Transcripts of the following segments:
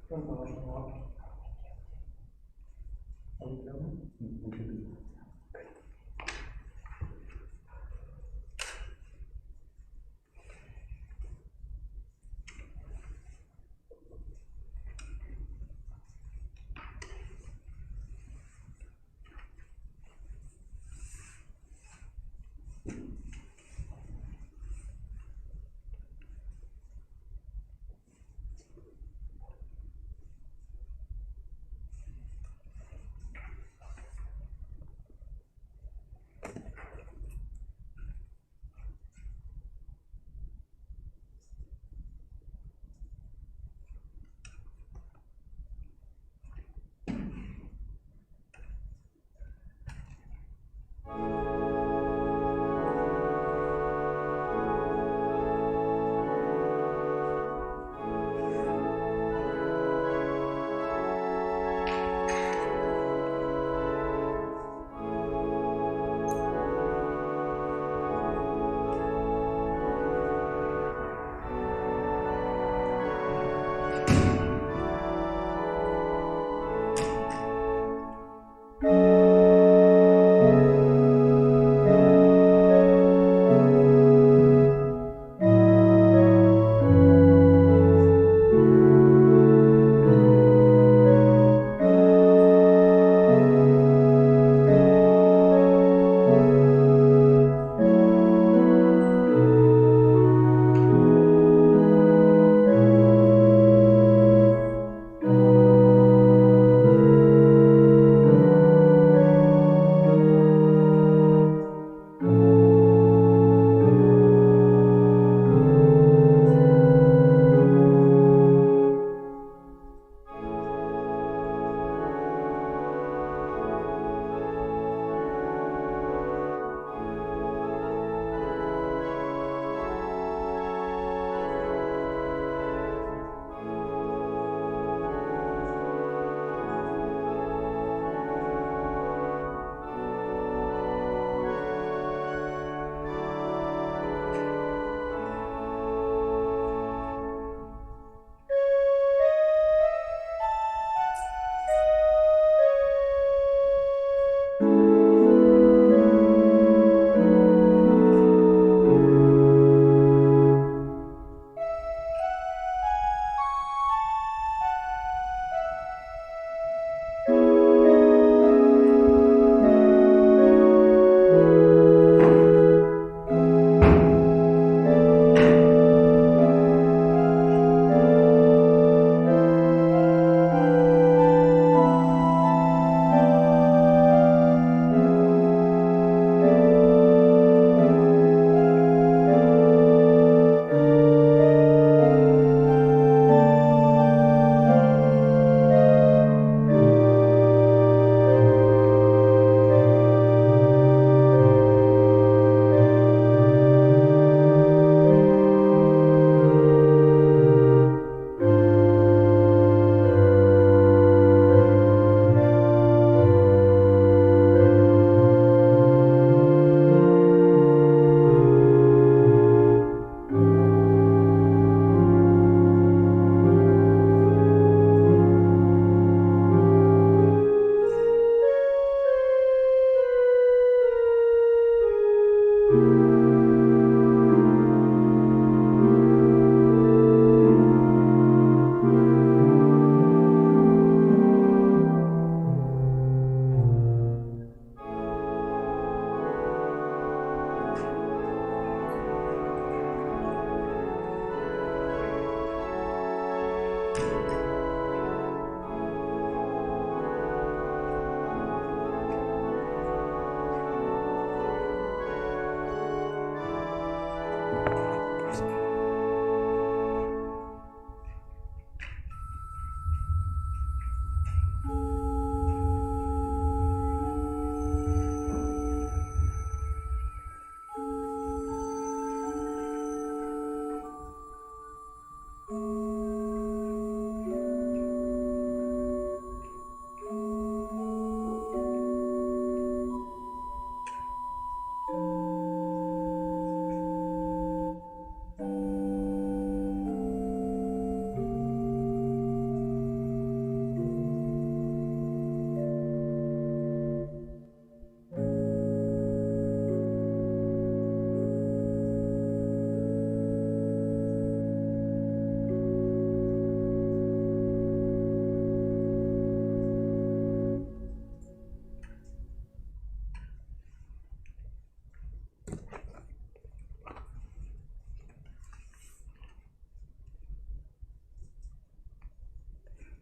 Pronto, no.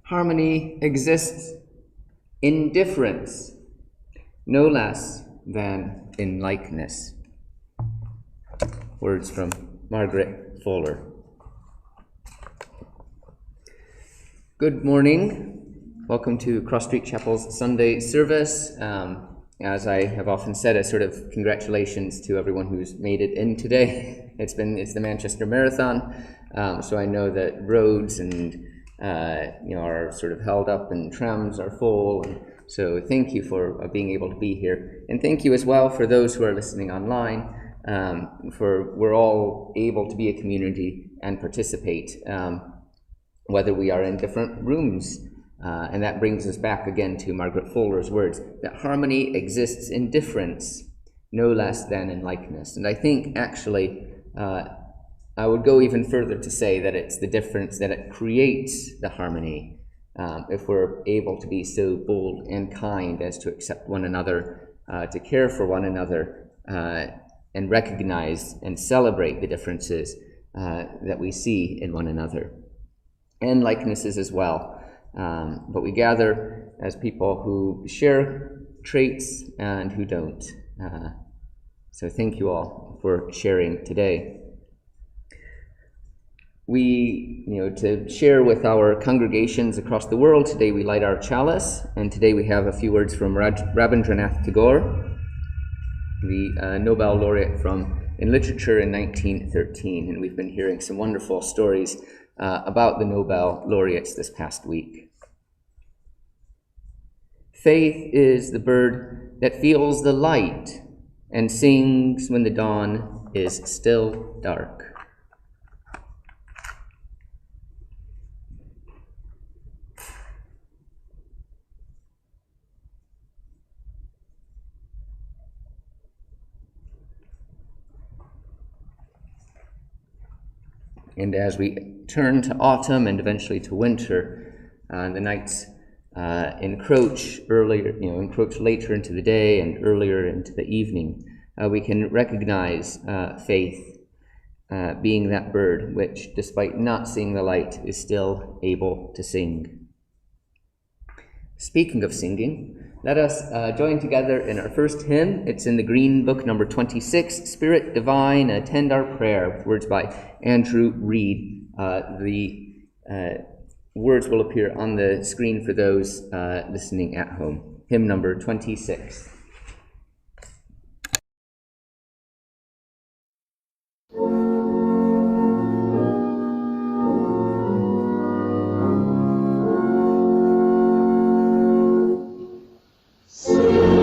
Harmony exists in difference, no less than in likeness. Words from Margaret Fuller. Good morning. Welcome to Cross Street Chapel's Sunday service. As I have often said, a sort of congratulations to everyone who's made it in today. It's the Manchester Marathon, so I know that roads and are sort of held up and trams are full. So thank you for being able to be here, and thank you as well for those who are listening online. For we're all able to be a community and participate, whether we are in different rooms. And that brings us back again to Margaret Fuller's words, that harmony exists in difference, no less than in likeness. And I think actually, I would go even further to say that it's the difference that it creates the harmony, if we're able to be so bold and kind as to accept one another, to care for one another, and recognize and celebrate the differences that we see in one another, and likenesses as well. But we gather as people who share traits and who don't. So thank you all for sharing today. We, to share with our congregations across the world, today we light our chalice, and today we have a few words from Rabindranath Tagore, the Nobel laureate in literature in 1913, and we've been hearing some wonderful stories about the Nobel laureates this past week. Faith is the bird that feels the light and sings when the dawn is still dark. And as we turn to autumn and eventually to winter, the nights encroach later into the day and earlier into the evening, we can recognize faith being that bird which, despite not seeing the light, is still able to sing. Speaking of singing, let us join together in our first hymn. It's in the Green Book, number 26, Spirit Divine, Attend Our Prayer, with words by Andrew Reed. The words will appear on the screen for those listening at home. Hymn number 26. Listen,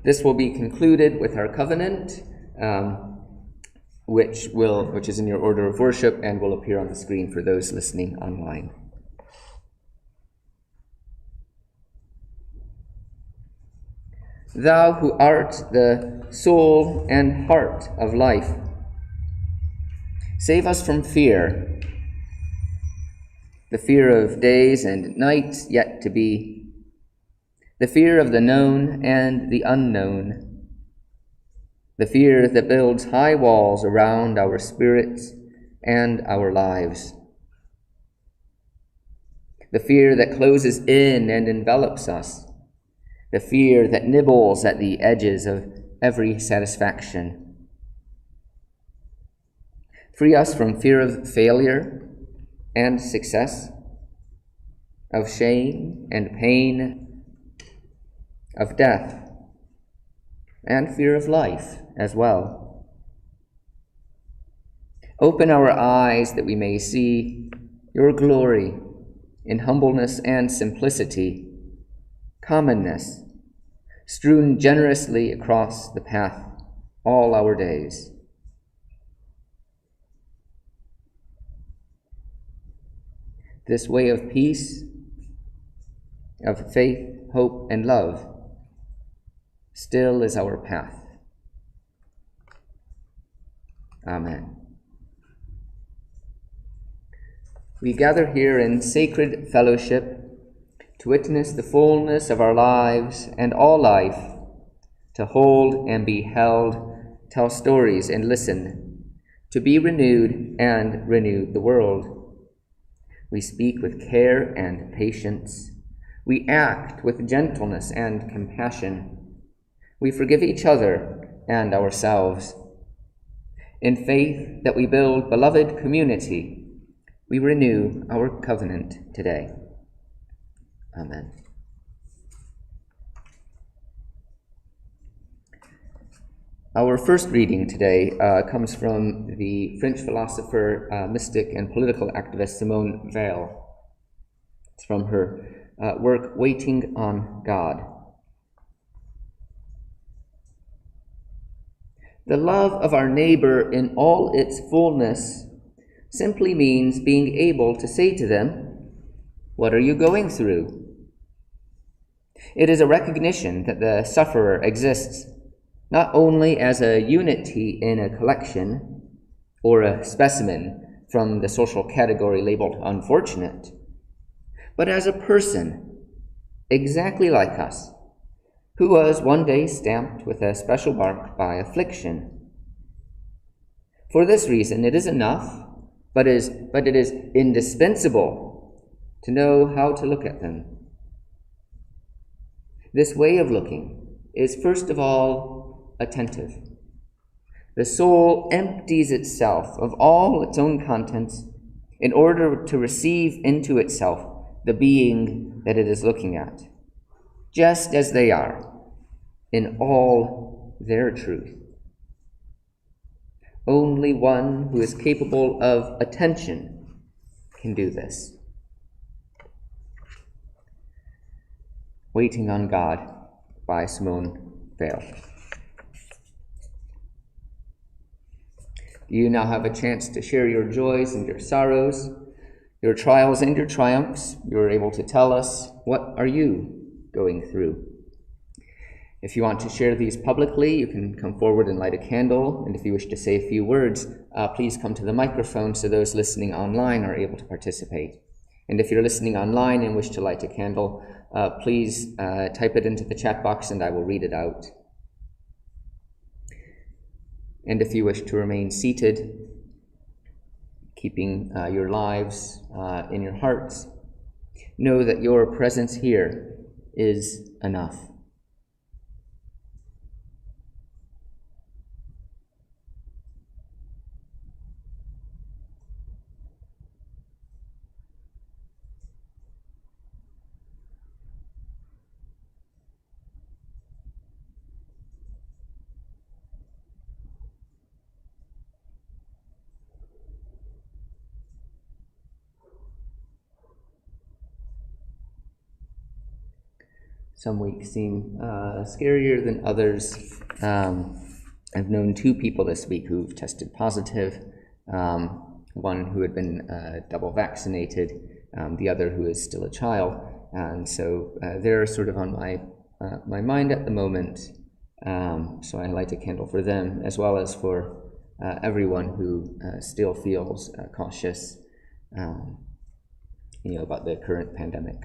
This will be concluded with our covenant, which is in your order of worship and will appear on the screen for those listening online. Thou who art the soul and heart of life, save us from fear, the fear of days and nights yet to be, the fear of the known and the unknown, the fear that builds high walls around our spirits and our lives, the fear that closes in and envelops us, the fear that nibbles at the edges of every satisfaction. Free us from fear of failure and success, of shame and pain, of death, and fear of life as well. Open our eyes that we may see your glory in humbleness and simplicity, commonness, strewn generously across the path all our days. This way of peace, of faith, hope, and love still is our path. Amen. We gather here in sacred fellowship to witness the fullness of our lives and all life, to hold and be held, tell stories and listen, to be renewed and renew the world. We speak with care and patience. We act with gentleness and compassion. We forgive each other and ourselves. In faith that we build beloved community, we renew our covenant today. Amen. Our first reading today comes from the French philosopher, mystic, and political activist Simone Weil. It's from her work, Waiting on God. The love of our neighbor in all its fullness simply means being able to say to them, "What are you going through?" It is a recognition that the sufferer exists not only as a unity in a collection or a specimen from the social category labeled unfortunate, but as a person exactly like us, who was one day stamped with a special mark by affliction. For this reason, it is enough, but it is indispensable to know how to look at them. This way of looking is first of all attentive. The soul empties itself of all its own contents in order to receive into itself the being that it is looking at, just as they are, in all their truth. Only one who is capable of attention can do this. Waiting on God by Simone Weil. You now have a chance to share your joys and your sorrows, your trials and your triumphs. You're able to tell us, what are you going through? If you want to share these publicly, you can come forward and light a candle. And if you wish to say a few words, please come to the microphone so those listening online are able to participate. And if you're listening online and wish to light a candle, please type it into the chat box and I will read it out. And if you wish to remain seated, keeping your lives in your hearts, know that your presence here is enough. some weeks seem scarier than others. I've known 2 people this week who've tested positive, one who had been double vaccinated, the other who is still a child. And so they're sort of on my mind at the moment. So I light a candle for them, as well as for everyone who still feels cautious, about the current pandemic.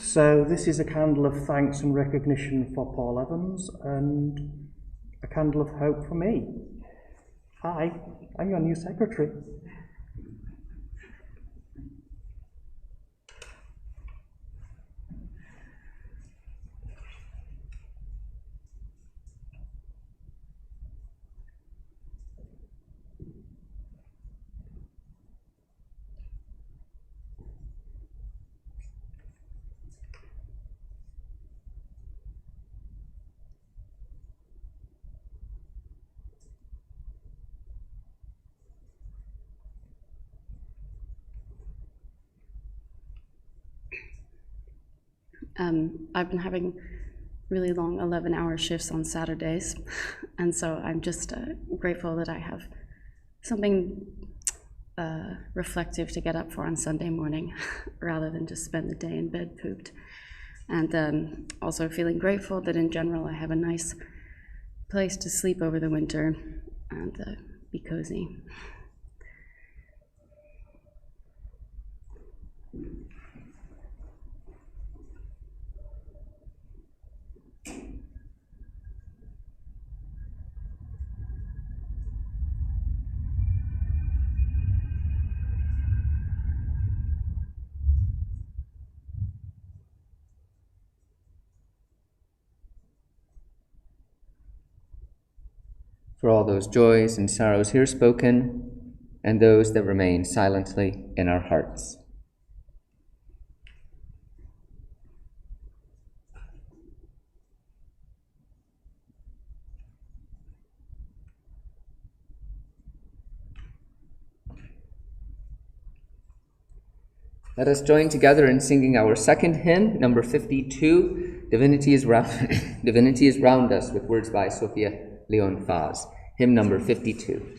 So this is a candle of thanks and recognition for Paul Evans, and a candle of hope for me. Hi, I'm your new secretary. I've been having really long 11-hour shifts on Saturdays, and so I'm just grateful that I have something reflective to get up for on Sunday morning rather than just spend the day in bed pooped. And also feeling grateful that in general I have a nice place to sleep over the winter and be cozy. For all those joys and sorrows here spoken, and those that remain silently in our hearts. Let us join together in singing our second hymn, number 52, Divinity is Round Us, with words by Sophia Leon Faz. Hymn number 52.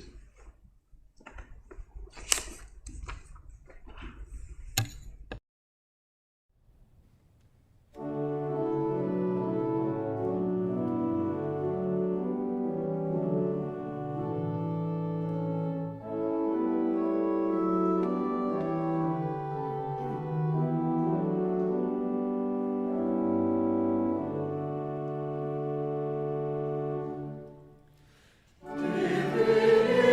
Divinity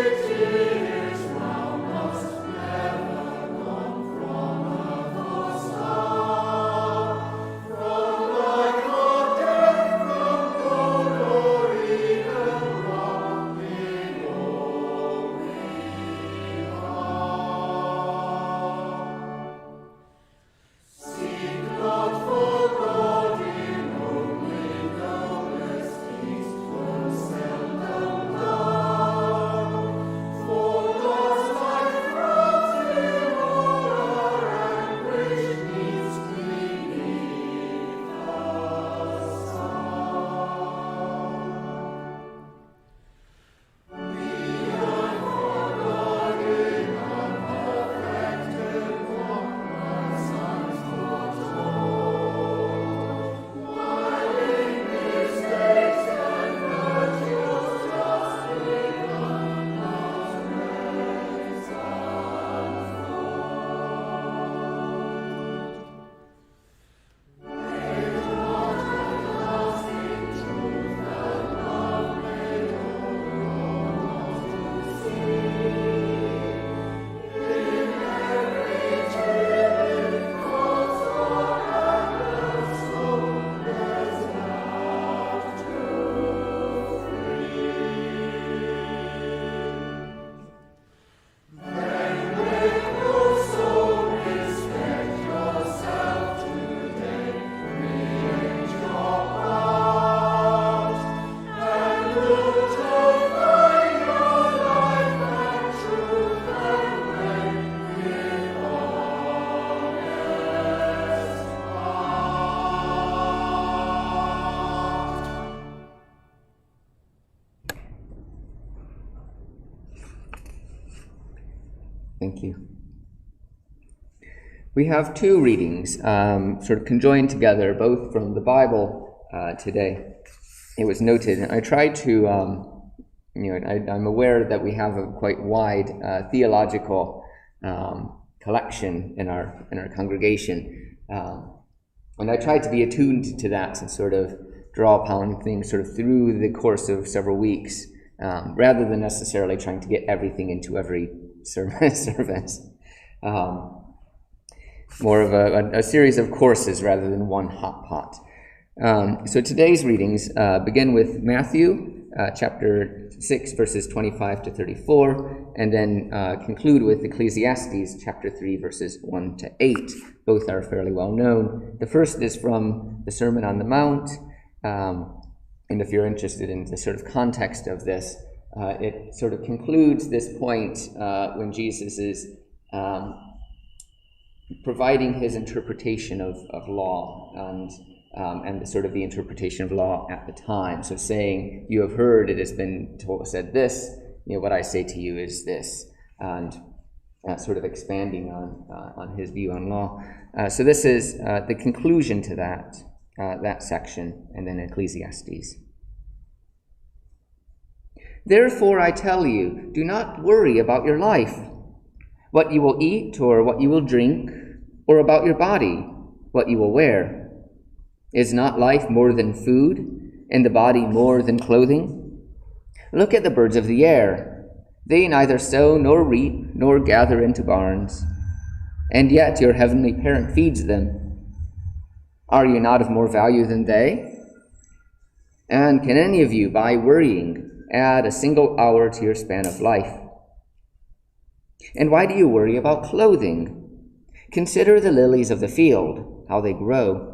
Thank you. We have two readings sort of conjoined together, both from the Bible today. It was noted, and I tried to, I'm aware that we have a quite wide theological collection in our congregation, and I tried to be attuned to that and sort of draw upon things sort of through the course of several weeks, rather than necessarily trying to get everything into every service. More of a series of courses rather than one hot pot. So today's readings begin with Matthew chapter 6, verses 25 to 34, and then conclude with Ecclesiastes chapter 3, verses 1 to 8. Both are fairly well known. The first is from the Sermon on the Mount, and if you're interested in the sort of context of this, it sort of concludes this point when Jesus is providing his interpretation of law and the sort of the interpretation of law at the time. So saying, you have heard it has been said this, what I say to you is this, and sort of expanding on his view on law. So this is the conclusion to that section, and then Ecclesiastes. Therefore I tell you, do not worry about your life, what you will eat or what you will drink, or about your body, what you will wear. Is not life more than food, and the body more than clothing? Look at the birds of the air. They neither sow nor reap nor gather into barns, and yet your heavenly parent feeds them. Are you not of more value than they? And can any of you, by worrying, add a single hour to your span of life? And why do you worry about clothing? Consider the lilies of the field, how they grow.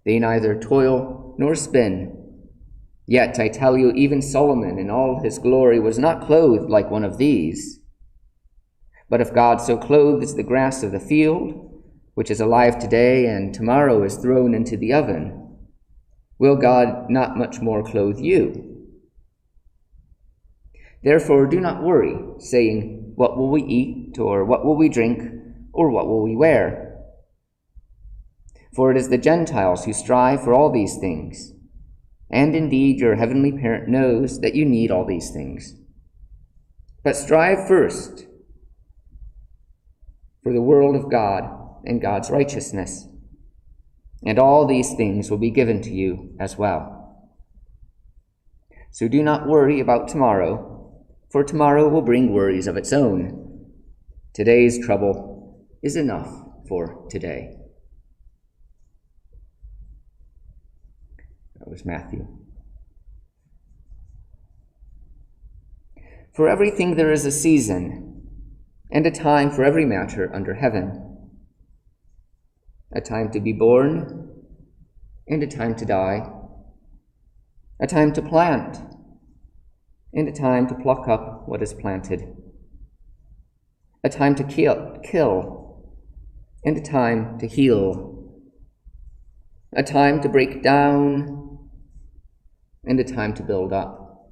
They neither toil nor spin. Yet I tell you, even Solomon in all his glory was not clothed like one of these. But if God so clothes the grass of the field, which is alive today and tomorrow is thrown into the oven, will God not much more clothe you? Therefore do not worry, saying, what will we eat, or what will we drink, or what will we wear? For it is the Gentiles who strive for all these things, and indeed your heavenly parent knows that you need all these things. But strive first for the world of God and God's righteousness, and all these things will be given to you as well. So do not worry about tomorrow, for tomorrow will bring worries of its own. Today's trouble is enough for today. That was Matthew. For everything there is a season, and a time for every matter under heaven. A time to be born, and a time to die. A time to plant, and a time to pluck up what is planted. A time to kill, and a time to heal. A time to break down, and a time to build up.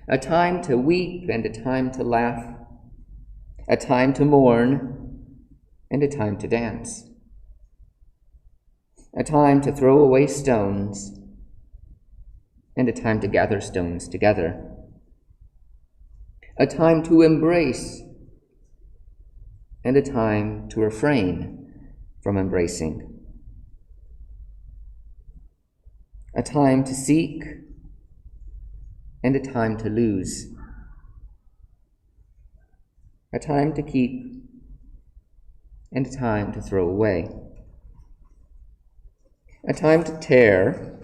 A time to weep, and a time to laugh. A time to mourn, and a time to dance. A time to throw away stones, and a time to gather stones together. A time to embrace, and a time to refrain from embracing. A time to seek, and a time to lose. A time to keep, and a time to throw away. A time to tear,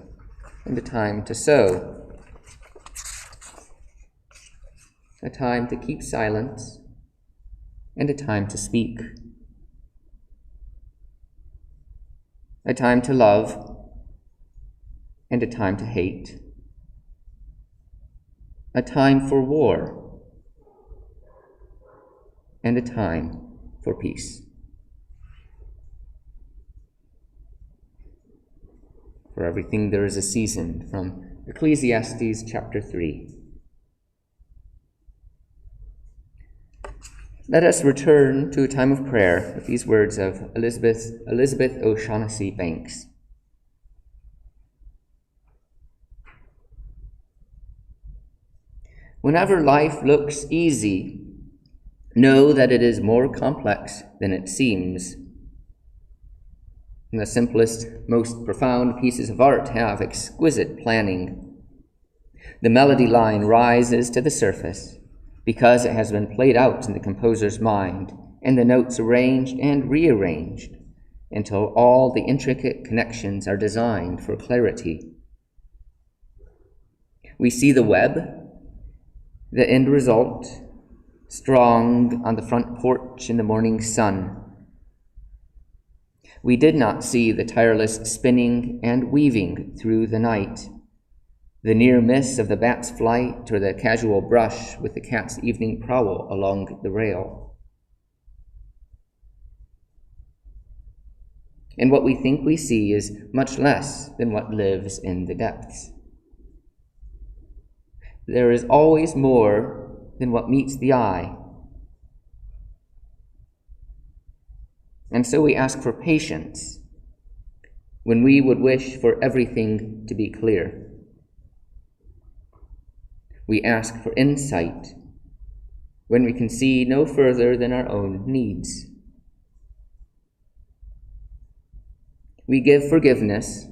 and a time to sow. A time to keep silence, and a time to speak. A time to love, and a time to hate. A time for war, and a time for peace. For everything there is a season, from Ecclesiastes chapter 3. Let us return to a time of prayer with these words of Elizabeth O'Shaughnessy Banks. Whenever life looks easy, know that it is more complex than it seems. And the simplest, most profound pieces of art have exquisite planning. The melody line rises to the surface because it has been played out in the composer's mind, and the notes arranged and rearranged until all the intricate connections are designed for clarity. We see the web, the end result, strong on the front porch in the morning sun. We did not see the tireless spinning and weaving through the night, the near miss of the bat's flight or the casual brush with the cat's evening prowl along the rail. And what we think we see is much less than what lives in the depths. There is always more than what meets the eye. And so we ask for patience when we would wish for everything to be clear. We ask for insight when we can see no further than our own needs. We give forgiveness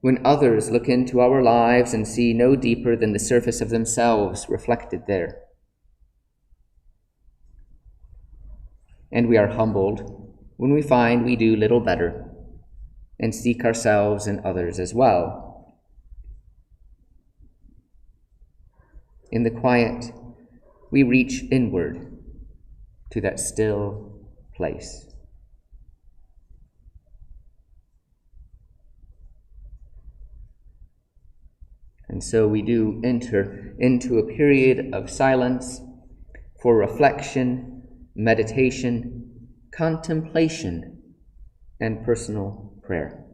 when others look into our lives and see no deeper than the surface of themselves reflected there. And we are humbled when we find we do little better and seek ourselves and others as well. In the quiet, we reach inward to that still place. And so we do enter into a period of silence for reflection, meditation, contemplation, and personal prayer.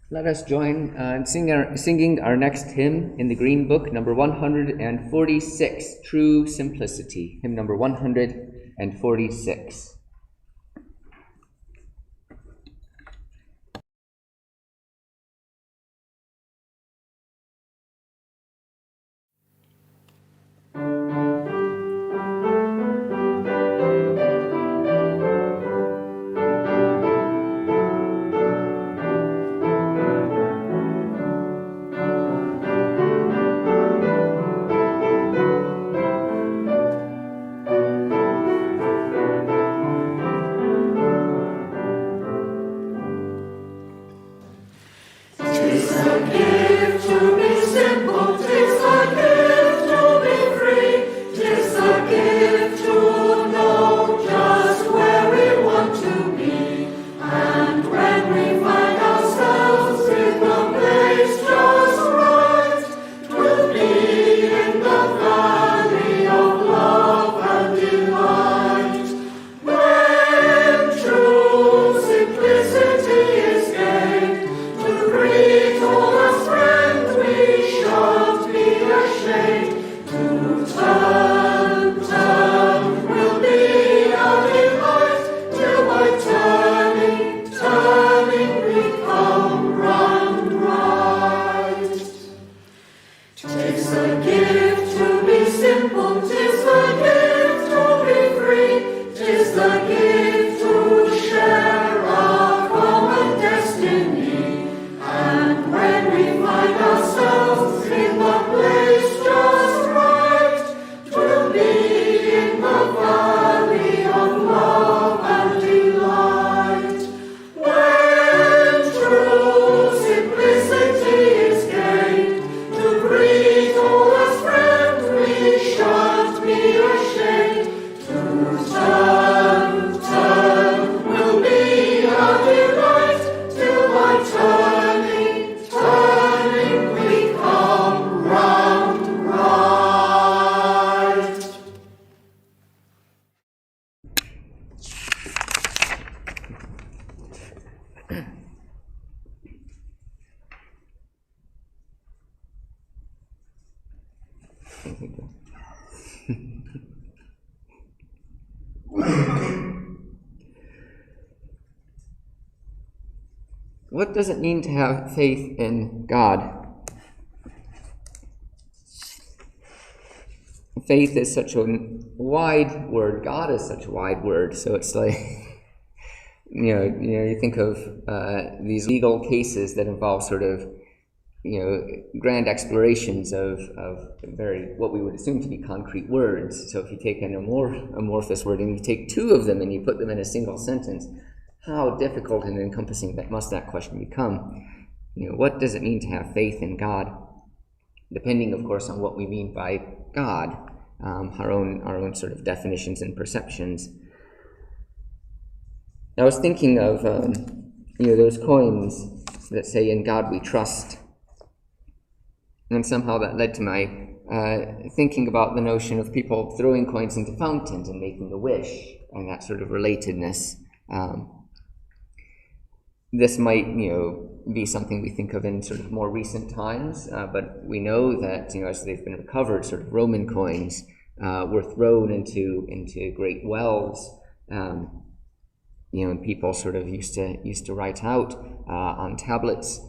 Let us join in singing our next hymn in the Green Book, number 146, True Simplicity. Hymn number 146. What does it mean to have faith in God? Faith is such a wide word. God is such a wide word. So it's like, you think of these legal cases that involve sort of, grand explorations of very, what we would assume to be concrete words. So if you take an amorphous word and you take two of them and you put them in a single sentence, how difficult and encompassing must that question become? What does it mean to have faith in God? Depending, of course, on what we mean by God, our own sort of definitions and perceptions. I was thinking of those coins that say "In God We Trust," and somehow that led to my thinking about the notion of people throwing coins into fountains and making a wish, and that sort of relatedness. This might, be something we think of in sort of more recent times, but we know that, as they've been recovered, sort of Roman coins were thrown into great wells, and people sort of used to write out on tablets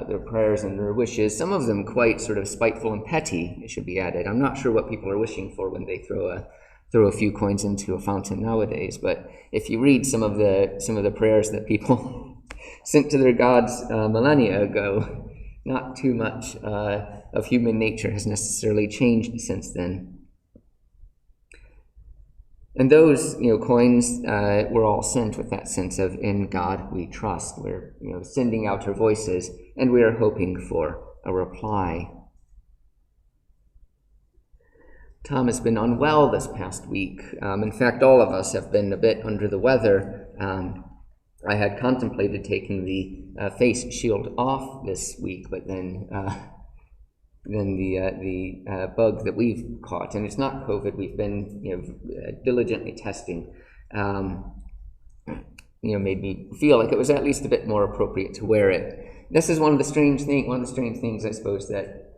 their prayers and their wishes. Some of them quite sort of spiteful and petty, it should be added. I'm not sure what people are wishing for when they throw a few coins into a fountain nowadays, but if you read some of the prayers that people sent to their gods millennia ago, not too much of human nature has necessarily changed since then. And those, coins were all sent with that sense of "In God we trust." We're, sending out our voices, and we are hoping for a reply. Tom has been unwell this past week. In fact, all of us have been a bit under the weather. I had contemplated taking the face shield off this week, but then the bug that we've caught, and it's not COVID, we've been diligently testing, made me feel like it was at least a bit more appropriate to wear it. this is one of the strange things, I suppose, that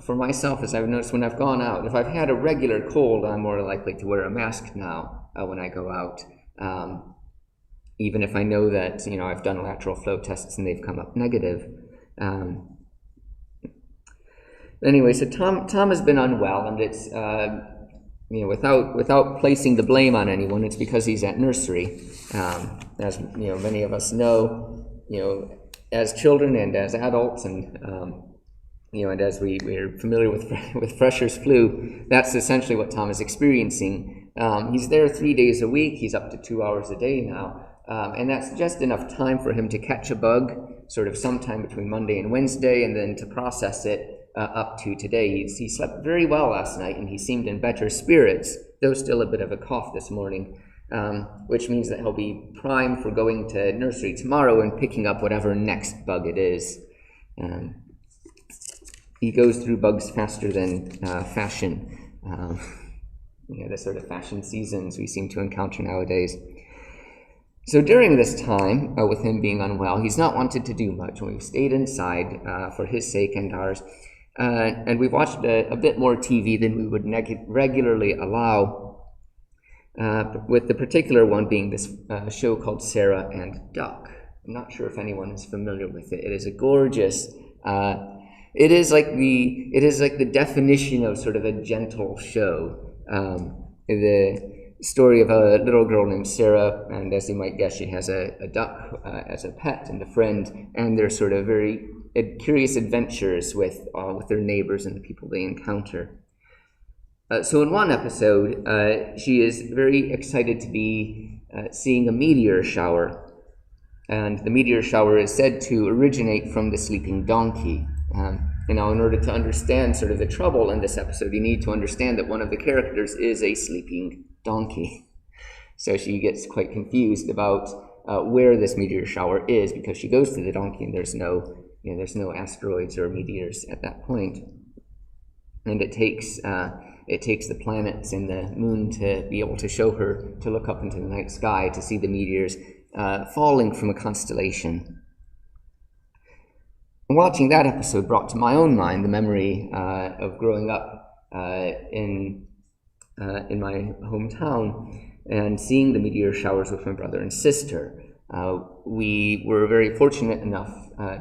for myself, as I've noticed when I've gone out, if I've had a regular cold, I'm more likely to wear a mask now when I go out, even if I know that, I've done lateral flow tests and they've come up negative. Anyway, so Tom has been unwell, and it's, without placing the blame on anyone, it's because he's at nursery. As many of us know, as children and as adults, and and as we're familiar with Fresher's flu, that's essentially what Tom is experiencing. He's there 3 days a week. He's up to 2 hours a day now, and that's just enough time for him to catch a bug, sort of sometime between Monday and Wednesday, and then to process it up to today. He slept very well last night, and he seemed in better spirits, though still a bit of a cough this morning, which means that he'll be primed for going to nursery tomorrow and picking up whatever next bug it is. He goes through bugs faster than fashion, the sort of fashion seasons we seem to encounter nowadays. So during this time, with him being unwell, he's not wanted to do much. We've stayed inside for his sake and ours, and we've watched a bit more TV than we would regularly allow, with the particular one being this show called Sarah and Duck. I'm not sure if anyone is familiar with it. It is a gorgeous, it is like the definition of sort of a gentle show. The story of a little girl named Sarah, and as you might guess, she has a duck as a pet and a friend, and their sort of very curious adventures with their neighbors and the people they encounter. So in one episode, she is very excited to be seeing a meteor shower, and the meteor shower is said to originate from the sleeping donkey. In order to understand sort of the trouble in this episode, you need to understand that one of the characters is a sleeping donkey. So she gets quite confused about where this meteor shower is, because she goes to the donkey and there's no asteroids or meteors at that point. And it takes the planets and the moon to be able to show her, to look up into the night sky to see the meteors falling from a constellation. Watching that episode brought to my own mind the memory of growing up in my hometown and seeing the meteor showers with my brother and sister. We were very fortunate enough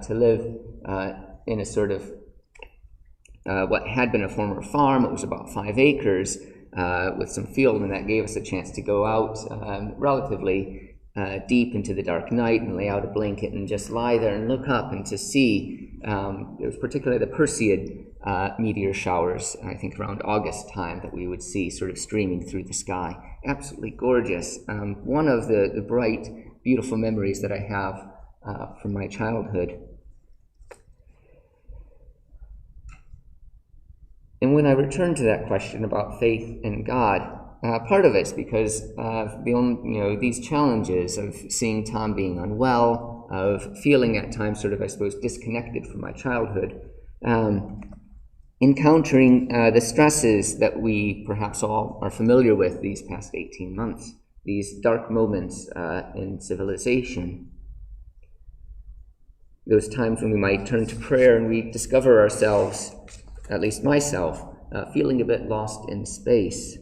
to live in a sort of what had been a former farm. It was about 5 acres with some field, and that gave us a chance to go out relatively deep into the dark night and lay out a blanket and just lie there and look up and to see, it was particularly the Perseid meteor showers, I think around August time, that we would see sort of streaming through the sky. Absolutely gorgeous. One of the bright, beautiful memories that I have from my childhood. And when I return to that question about faith in God, part of it's because these challenges of seeing Tom being unwell, of feeling at times sort of, I suppose, disconnected from my childhood, encountering the stresses that we perhaps all are familiar with these past 18 months, these dark moments in civilization, those times when we might turn to prayer and we discover ourselves, at least myself, feeling a bit lost in space.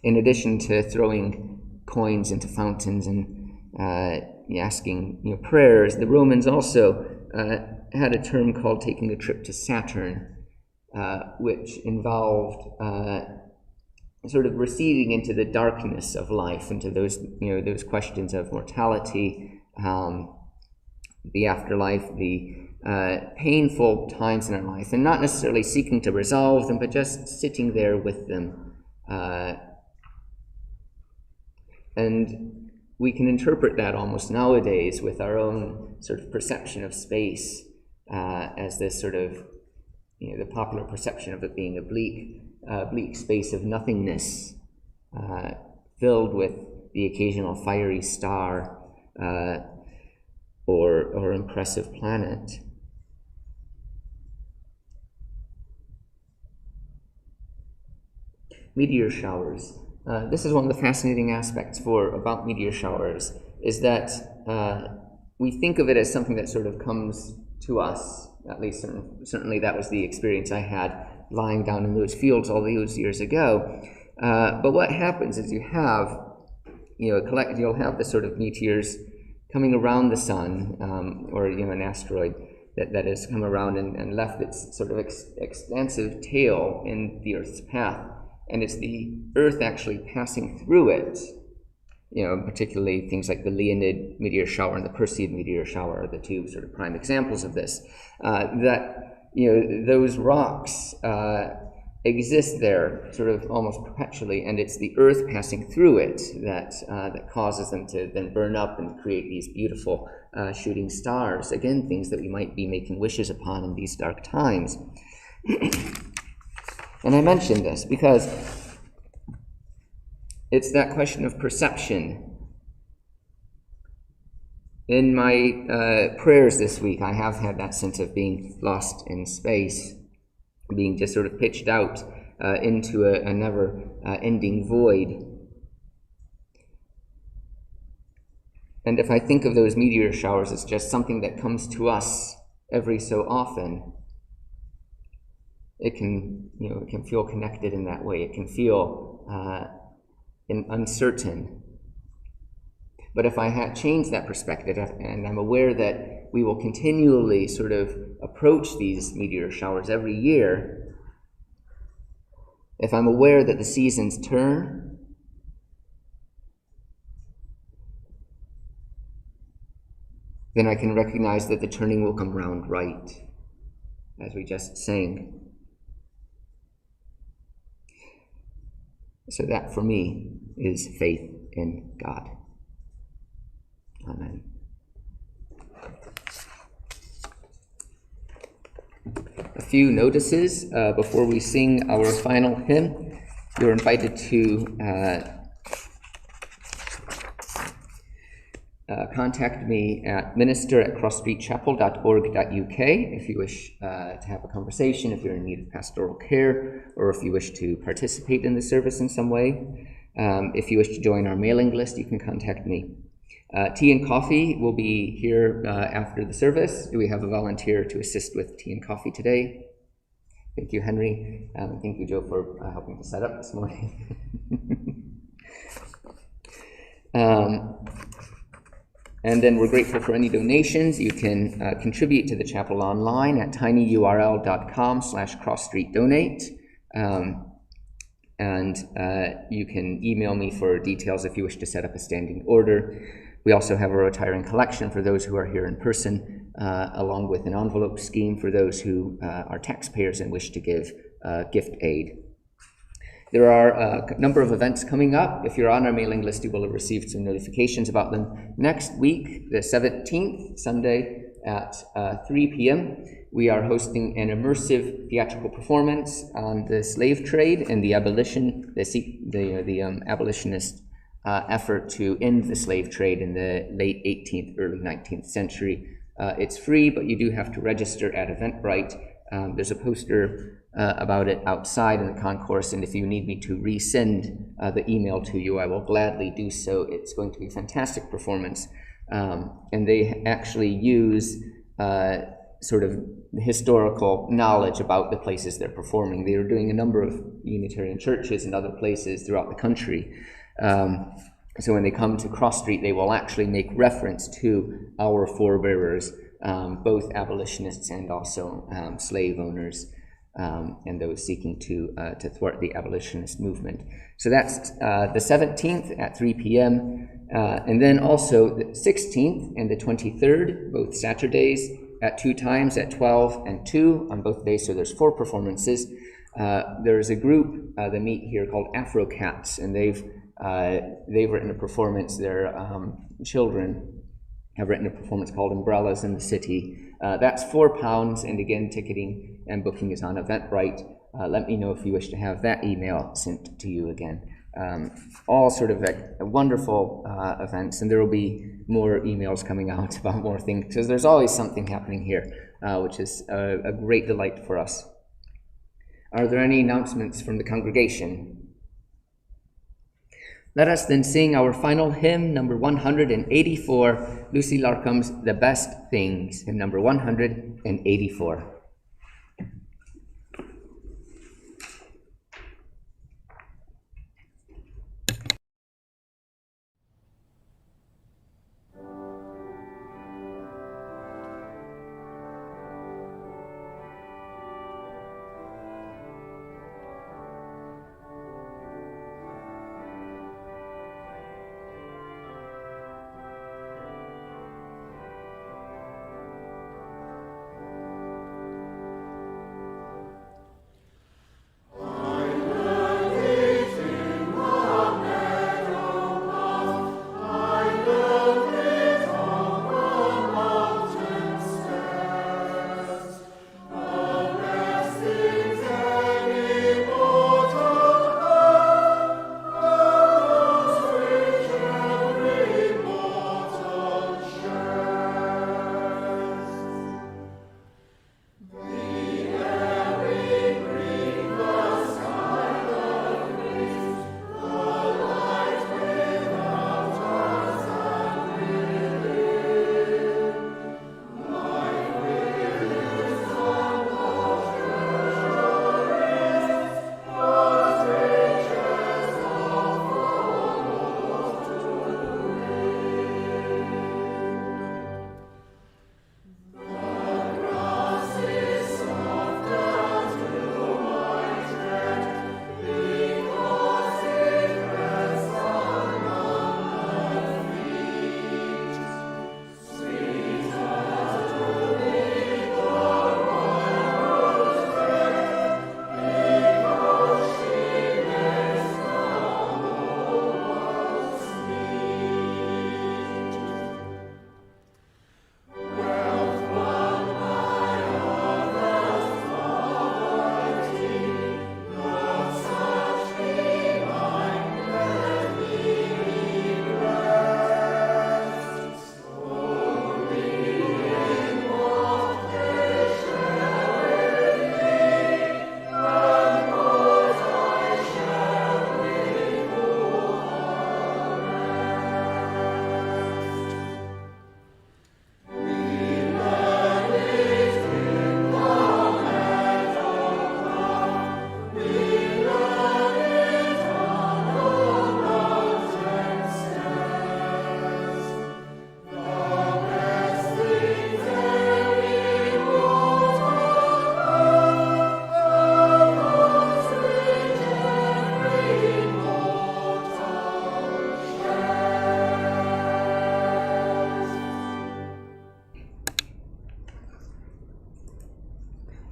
In addition to throwing coins into fountains and asking prayers, the Romans also had a term called taking a trip to Saturn, which involved sort of receding into the darkness of life, into those questions of mortality, the afterlife, the painful times in our life, and not necessarily seeking to resolve them, but just sitting there with them. And we can interpret that almost nowadays with our own sort of perception of space as this sort of, the popular perception of it being a bleak space of nothingness, filled with the occasional fiery star or impressive planet. Meteor showers. This is one of the fascinating aspects about meteor showers, is that we think of it as something that sort of comes to us. At least certainly that was the experience I had lying down in those fields all those years ago. But what happens is you'll have this sort of meteors coming around the sun, or an asteroid that has come around and left its sort of expansive tail in the Earth's path, and it's the Earth actually passing through it. Particularly things like the Leonid meteor shower and the Perseid meteor shower are the two sort of prime examples of this. Those rocks exist there sort of almost perpetually, and it's the Earth passing through it that causes them to then burn up and create these beautiful shooting stars. Again, things that we might be making wishes upon in these dark times. And I mention this because it's that question of perception. In my prayers this week, I have had that sense of being lost in space, being just sort of pitched out into a never-ending void. And if I think of those meteor showers as just something that comes to us every so often, it can feel connected in that way. It can feel uncertain. But if I change that perspective, and I'm aware that we will continually sort of approach these meteor showers every year, if I'm aware that the seasons turn, then I can recognize that the turning will come round right, as we just sang. So that, for me, is faith in God. Amen. A few notices before we sing our final hymn. You're invited to contact me at minister@crossstreetchapel.org.uk if you wish to have a conversation, if you're in need of pastoral care, or if you wish to participate in the service in some way. If you wish to join our mailing list, you can contact me. Tea and coffee will be here after the service. Do we have a volunteer to assist with tea and coffee today? Thank you, Henry. Thank you, Joe, for helping to set up this morning. And then we're grateful for any donations. You can contribute to the chapel online at tinyurl.com/crossstreetdonate. And you can email me for details if you wish to set up a standing order. We also have a retiring collection for those who are here in person, along with an envelope scheme for those who are taxpayers and wish to give gift aid. There are a number of events coming up. If you're on our mailing list, you will have received some notifications about them. Next week, the 17th, Sunday at 3 p.m., we are hosting an immersive theatrical performance on the slave trade and the abolitionist effort to end the slave trade in the late 18th, early 19th century. It's free, but you do have to register at Eventbrite. There's a poster about it outside in the concourse, and if you need me to resend the email to you, I will gladly do so. It's going to be a fantastic performance, and they actually use sort of historical knowledge about the places they're performing. They are doing a number of Unitarian churches and other places throughout the country. So when they come to Cross Street, they will actually make reference to our forebearers, both abolitionists and also slave owners, and those seeking to thwart the abolitionist movement. So that's the 17th at 3 p.m., and then also the 16th and the 23rd, both Saturdays, at 2 times, at 12 and 2 on both days, so there's 4 performances. There's a group that meet here called Afro Cats, and they've written a performance. Their children have written a performance called Umbrellas in the City. That's £4, and again, ticketing and booking is on Eventbrite. Let me know if you wish to have that email sent to you again. All sort of wonderful events, and there will be more emails coming out about more things, because there's always something happening here, which is a great delight for us. Are there any announcements from the congregation? Let us then sing our final hymn, number 184, Lucy Larcombe's The Best Things, hymn number 184.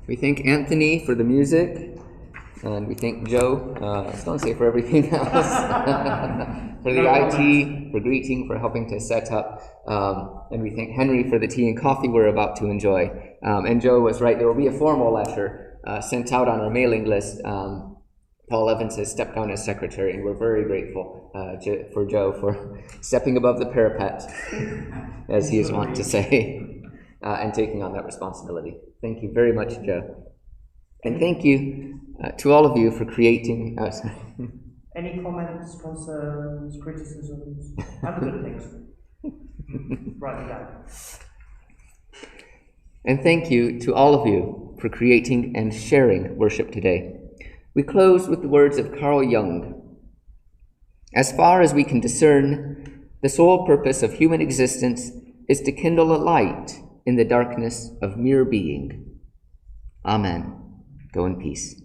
We thank Anthony for the music, and we thank Joe, I was going to say for everything else, for the IT, for greeting, for helping to set up, and we thank Henry for the tea and coffee we're about to enjoy. And Joe was right, there will be a formal letter sent out on our mailing list. Paul Evans has stepped down as secretary, and we're very grateful for Joe for stepping above the parapet, as he is wont to say, and taking on that responsibility. Thank you very much, Joe. And thank you to all of you for creating... Any comments, concerns, criticisms, and good things? Write it down. And thank you to all of you for creating and sharing worship today. We close with the words of Carl Jung. As far as we can discern, the sole purpose of human existence is to kindle a light in the darkness of mere being. Amen. Go in peace.